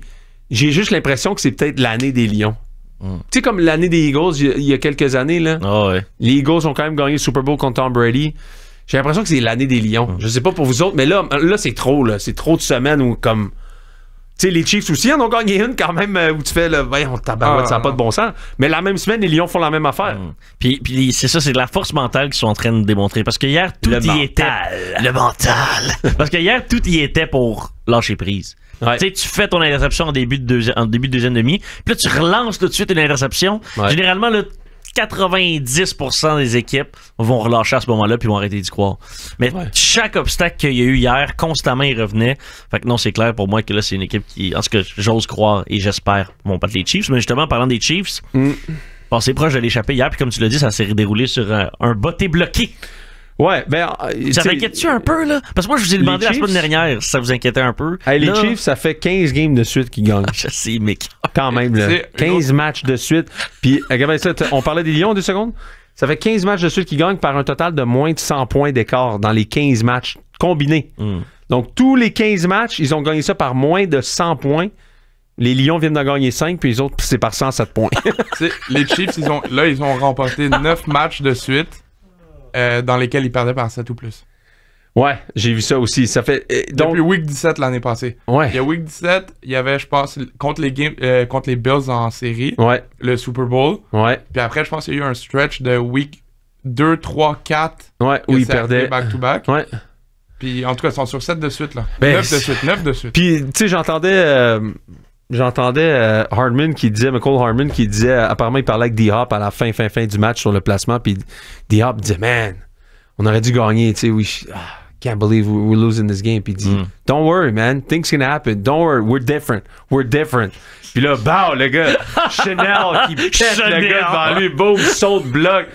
j'ai juste l'impression que c'est peut-être l'année des Lions. Tu sais, comme l'année des Eagles, il y a quelques années, là. Oh, ouais. Les Eagles ont quand même gagné le Super Bowl contre Tom Brady. J'ai l'impression que c'est l'année des Lions. Je sais pas pour vous autres, mais là c'est trop, là. C'est trop de semaines où, comme... Tu sais, les Chiefs aussi en ont gagné une quand même où tu fais, là, voyons, tabarouette, ça n'a pas de bon sens. Mais la même semaine, les Lions font la même affaire. Puis c'est ça, c'est de la force mentale qu'ils sont en train de démontrer. Parce que hier, tout y était. Le mental. Parce que hier, tout y était pour lâcher prise. Ouais. Tu sais, tu fais ton interception en début de deuxième demi, puis là, tu relances tout de suite une interception. Ouais. Généralement, là, 90% des équipes vont relâcher à ce moment-là puis vont arrêter d'y croire. Mais chaque obstacle qu'il y a eu hier, constamment, il revenait. Fait que non, c'est clair pour moi que là, c'est une équipe qui, en tout cas, j'ose croire et j'espère, vont battre les Chiefs. Mais justement, en parlant des Chiefs, c'est proche de l'échapper hier, puis comme tu l'as dit, ça s'est déroulé sur un botté bloqué. Ouais, ben. Ça t'inquiète-tu un peu, là? Parce que moi, je vous ai demandé la semaine dernière si ça vous inquiétait un peu. Hey, les Chiefs, ça fait 15 games de suite qu'ils gagnent. Je sais, mec. Quand même, là. 15 matchs de suite. Puis, regardez ça, on parlait des Lions 2 secondes. Ça fait 15 matchs de suite qu'ils gagnent par un total de moins de 100 points d'écart dans les 15 matchs combinés. Donc, tous les 15 matchs, ils ont gagné ça par moins de 100 points. Les Lions viennent d'en gagner 5, puis les autres, c'est par 107 points. Les Chiefs, ils ont remporté 9 matchs de suite. Dans lesquels ils perdaient par 7 ou plus. Ouais, j'ai vu ça aussi. Ça fait donc depuis Week 17 l'année passée. Ouais. Il y a Week 17, il y avait, je pense, contre les Bills en série, le Super Bowl. Ouais. Puis après, je pense qu'il y a eu un stretch de Week 2, 3, 4. Ouais, où ils perdaient back-to-back. Ouais. Puis en tout cas, ils sont sur 7 de suite, là. Ben, 9 de suite. Puis, tu sais, j'entendais Hardman qui disait, McCall Hardman qui disait, apparemment, il parlait avec D-Hop à la fin du match sur le placement, puis D-Hop disait, man, on aurait dû gagner, tu sais, can't believe we're losing this game. Puis il dit, don't worry, man, things can happen, don't worry, we're different. Puis là, bah, le gars, Chanel qui pète le gars devant lui, boum, saute, bloc.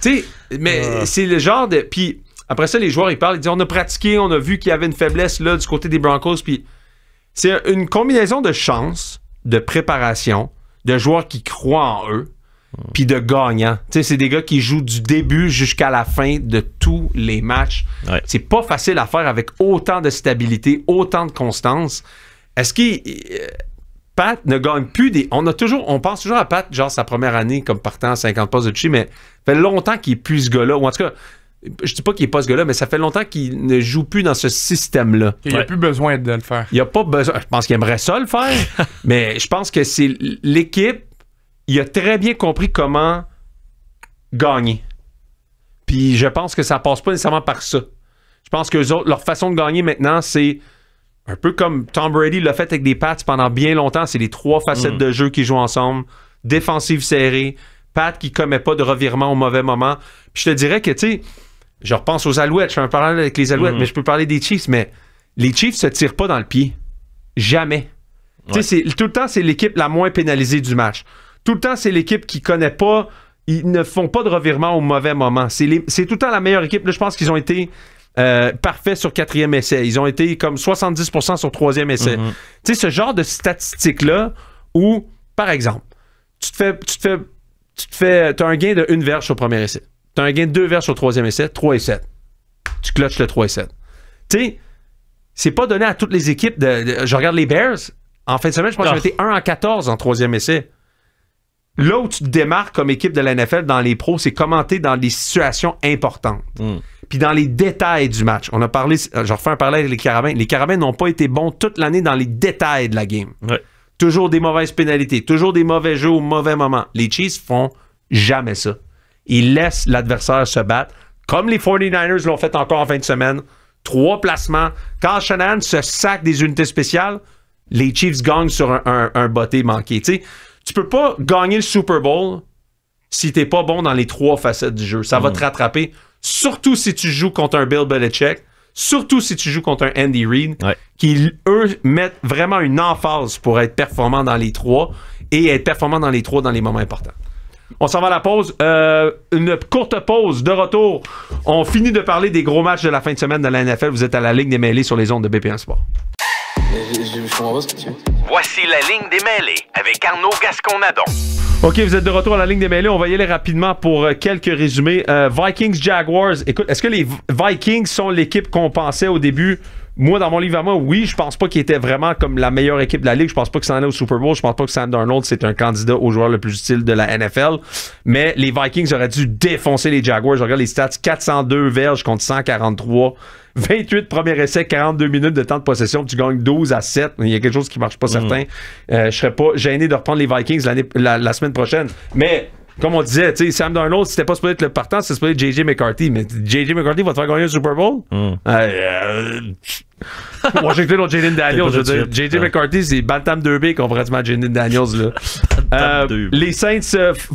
Tu sais, mais c'est le genre de... Puis après ça, les joueurs, ils parlent, ils disent, on a pratiqué, on a vu qu'il y avait une faiblesse là du côté des Broncos, puis c'est une combinaison de chance, de préparation, de joueurs qui croient en eux, puis de gagnants. Tu sais, c'est des gars qui jouent du début jusqu'à la fin de tous les matchs. Ouais. C'est pas facile à faire avec autant de stabilité, autant de constance. Est-ce qu'il... Pat ne gagne plus des... On pense toujours à Pat, genre sa première année comme partant à 50 postes de toucher, mais ça fait longtemps qu'il n'est plus ce gars-là. Ou en tout cas, je dis pas qu'il n'est pas ce gars-là, mais ça fait longtemps qu'il ne joue plus dans ce système-là. Il n'a plus besoin de le faire. Il n'a pas besoin... Je pense qu'il aimerait ça le faire, mais je pense que c'est l'équipe... Il a très bien compris comment gagner. Puis je pense que ça passe pas nécessairement par ça. Je pense que eux autres, leur façon de gagner maintenant, c'est un peu comme Tom Brady l'a fait avec des Pats pendant bien longtemps. C'est les 3 facettes de jeu qui jouent ensemble. Défensive serrée, Pat qui commet pas de revirement au mauvais moment. Puis je te dirais que, tu sais, je repense aux Alouettes. Je fais un parallèle avec les Alouettes, mais je peux parler des Chiefs. Mais les Chiefs se tirent pas dans le pied. Jamais. Tu sais, tout le temps, c'est l'équipe la moins pénalisée du match. Tout le temps, c'est l'équipe qui connaît pas, ils ne font pas de revirement au mauvais moment. C'est tout le temps la meilleure équipe. Là, je pense qu'ils ont été parfaits sur 4e essai. Ils ont été comme 70% sur 3e essai. Tu sais, ce genre de statistiques-là où, par exemple, t'as un gain de 1 verge sur le premier essai. T'as un gain de 2 verges sur le 3e essai, 3 et 7. Tu clutches le 3 et 7. Tu sais, c'est pas donné à toutes les équipes je regarde les Bears. En fin de semaine, je pense qu'ils ont été 1 en 14 en 3e essai. Là où tu te démarques comme équipe de la NFL dans les pros, c'est commenter dans des situations importantes. Puis dans les détails du match. On a parlé, je refais un parallèle avec les Carabins. Les Carabins n'ont pas été bons toute l'année dans les détails de la game. Ouais. Toujours des mauvaises pénalités, toujours des mauvais jeux au mauvais moment. Les Chiefs font jamais ça. Ils laissent l'adversaire se battre, comme les 49ers l'ont fait encore en fin de semaine. 3 placements. Quand Shanahan se sac des unités spéciales, les Chiefs gagnent sur un botté manqué. Tu sais, tu peux pas gagner le Super Bowl si t'es pas bon dans les 3 facettes du jeu. Ça va te rattraper, surtout si tu joues contre un Bill Belichick, surtout si tu joues contre un Andy Reid, qui, eux, mettent vraiment une emphase pour être performants dans les 3 et être performants dans les 3 dans les moments importants. On s'en va à la pause. Une courte pause. De retour, on finit de parler des gros matchs de la fin de semaine de la NFL. Vous êtes à la Ligue des mêlées sur les ondes de BPM Sport. Je comprends pas ce que tu veux. Voici la Ligne des mêlées avec Arnaud Gascon-Nadon. OK, vous êtes de retour à la Ligne des mêlées. On va y aller rapidement pour quelques résumés. Vikings-Jaguars. Écoute, est-ce que les Vikings sont l'équipe qu'on pensait au début? Moi, dans mon livre à moi, oui, je pense pas qu'ils étaient vraiment comme la meilleure équipe de la Ligue. Je pense pas que ça en est au Super Bowl. Je pense pas que Sam Darnold, c'est un candidat au joueur le plus utile de la NFL. Mais les Vikings auraient dû défoncer les Jaguars. Je regarde les stats. 402 verges contre 143. 28 premiers essais, 42 minutes de temps de possession. Tu gagnes 12-7. Il y a quelque chose qui marche pas certain. Je serais pas gêné de reprendre les Vikings la semaine prochaine. Mais... Comme on disait, tu sais, Sam Darnold, c'était pas supposé être le partant, c'était supposé être J.J. McCarthy. Mais J.J. McCarthy va te faire gagner un Super Bowl? Washington ou Jaden Daniels. Je veux dire, J.J. McCarthy, c'est Bantam 2B comparativement à Jaden Daniels. Là. Les Saints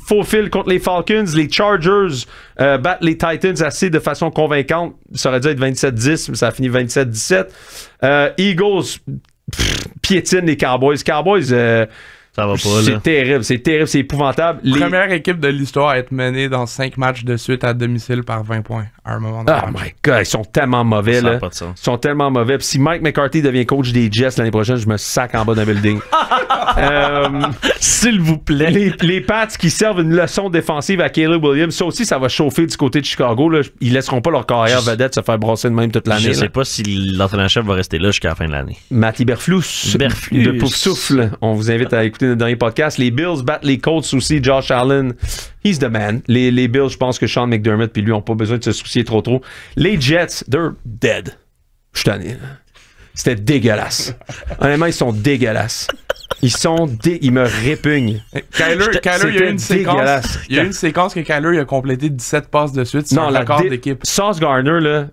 faufilent contre les Falcons. Les Chargers battent les Titans assez de façon convaincante. Ça aurait dû être 27-10, mais ça a fini 27-17. Eagles piétinent les Cowboys. Cowboys... Ça va pas, là. C'est terrible, c'est épouvantable. Première équipe de l'histoire à être menée dans 5 matchs de suite à domicile par 20 points à un moment donné. Oh my God, ils sont tellement mauvais, là. Ils sont tellement mauvais. Puis si Mike McCarthy devient coach des Jets l'année prochaine, je me sac en bas d'un building. S'il vous plaît. Les Pats qui servent une leçon défensive à Caleb Williams, ça aussi, ça va chauffer du côté de Chicago. Là. Ils laisseront pas leur carrière vedette se faire brosser de même toute l'année. Je sais pas si l'entraîneur-chef va rester là jusqu'à la fin de l'année. Matty Berflus de Poufsouffle. On vous invite à écouter notre dernier podcast. Les Bills battent les Colts aussi. Josh Allen, he's the man. Les Bills, je pense que Sean McDermott puis lui ont pas besoin de se soucier trop. Les Jets, they're dead. Je suis tanné. C'était dégueulasse. Honnêtement, ils sont dégueulasses. Ils me répugnent. Kyler, il y a eu une séquence. Il y a eu une séquence que Kyler a complété 17 passes de suite sur un record d'équipe. Sauce Gardner, là,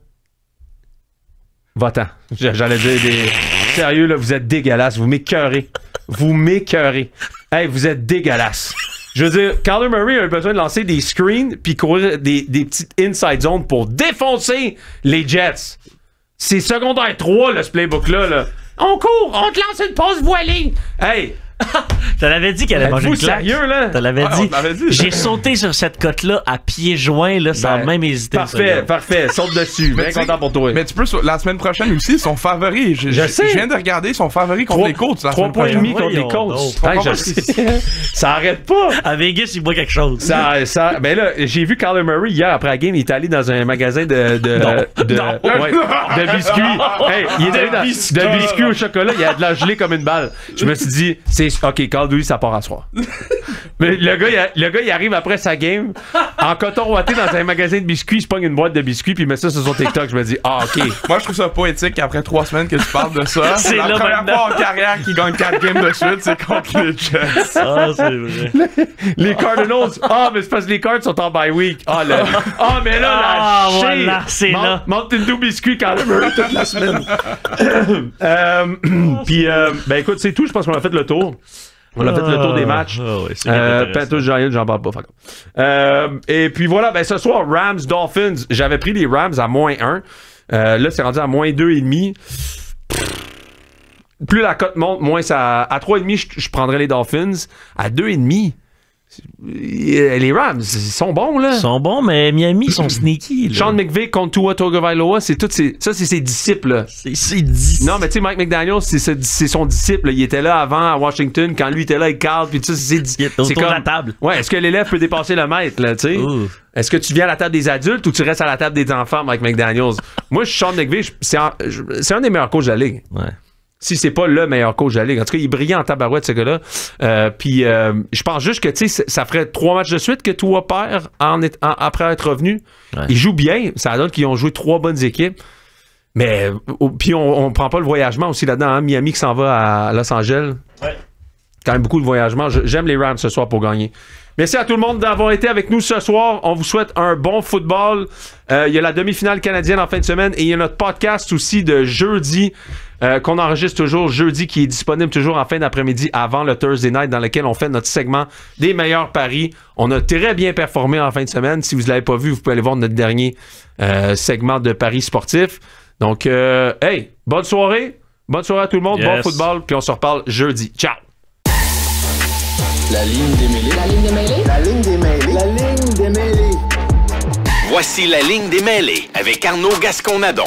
Va-t'en. J'allais dire des... Sérieux, là, vous êtes dégueulasse. Vous m'écœurez. Vous m'écœurez. Hey, vous êtes dégueulasse. Je veux dire, Kyler Murray a eu besoin de lancer des screens puis courir des petites inside zones pour défoncer les Jets. C'est secondaire 3, là, ce playbook-là. Là. On court, on te lance une passe voilée. Hey! T'en l'avais dit qu'elle allait manger une claque. Sérieux, là? T'en l'avais dit. J'ai sauté sur cette cote-là à pieds joints, là, sans même hésiter. Parfait. Saute dessus. Bien content pour toi. Mais tu peux, la semaine prochaine aussi, son favori. Je sais. Je viens de regarder son favori contre les Colts. 3,5 points contre les Colts. Ça arrête pas. À Vegas, il boit quelque chose. Ben là, j'ai vu Kyler Murray hier après la game. Il est allé dans un magasin de biscuits. Hey, il est allé dans de biscuits au chocolat. Il a de la gelée comme une balle. Je me suis dit, OK, Call of Duty, ça part à soir. Mais le gars, il arrive après sa game en coton ouaté dans un magasin de biscuits. Il se pogne une boîte de biscuits puis il met ça sur son TikTok. Je me dis, OK. Moi, je trouve ça poétique qu'après 3 semaines que tu parles de ça. C'est la première fois en carrière qu'il gagne 4 games de suite, c'est contre les Jets. Ah, c'est vrai. Les Cardinals. Mais c'est parce que les Cards sont en bye week. Mais là, voilà, c'est là. Monte une double biscuit quand même toute la semaine. Puis, ben écoute, c'est tout. Je pense qu'on a fait le tour. On a fait le tour des matchs. Panthers Giants, j'en parle pas. Et puis voilà, ben ce soir, Rams Dolphins. J'avais pris les Rams à -1. Là, c'est rendu à -2,5. Plus la cote monte, moins ça. À 3,5, je prendrais les Dolphins. À 2,5. Les Rams, ils sont bons, là. Ils sont bons, mais Miami, ils sont sneaky. Là. Sean McVay contre Tua Tagovailoa, c'est ses disciples. Là. C'est ses disciples. Non, mais tu sais, Mike McDaniel, c'est son disciple. Là. Il était là avant à Washington, quand lui était là avec Carl, puis tout ça, c'est il est autour de la table. Ouais, est-ce que l'élève peut dépasser le maître, là, tu sais? Est-ce que tu viens à la table des adultes ou tu restes à la table des enfants, Mike McDaniel? Moi, je suis Sean McVay, c'est un des meilleurs coachs de la ligue. Ouais. Si c'est pas le meilleur coach de la ligue. En tout cas, il est brillant en tabarouette, ce gars-là. Puis, je pense juste que, tu sais, ça ferait 3 matchs de suite que Tua perd après être revenu. Ouais. Il joue bien. Ça donne qu'ils ont joué 3 bonnes équipes. Mais, puis on prend pas le voyagement aussi là-dedans. Hein? Miami qui s'en va à Los Angeles. Ouais. Quand même beaucoup de voyagement. J'aime les Rams ce soir pour gagner. Merci à tout le monde d'avoir été avec nous ce soir. On vous souhaite un bon football. Il y a la demi-finale canadienne en fin de semaine et il y a notre podcast aussi de jeudi qu'on enregistre toujours jeudi qui est disponible toujours en fin d'après-midi avant le Thursday Night dans lequel on fait notre segment des meilleurs paris. On a très bien performé en fin de semaine. Si vous ne l'avez pas vu, vous pouvez aller voir notre dernier segment de paris sportifs. Donc, hey, bonne soirée. Bonne soirée à tout le monde. Yes. Bon football. Puis on se reparle jeudi. Ciao. La ligne des mêlées. La ligne des mêlées. La ligne des mêlées. La ligne des mêlées. Voici la ligne des mêlées avec Arnaud Gascon-Nadon.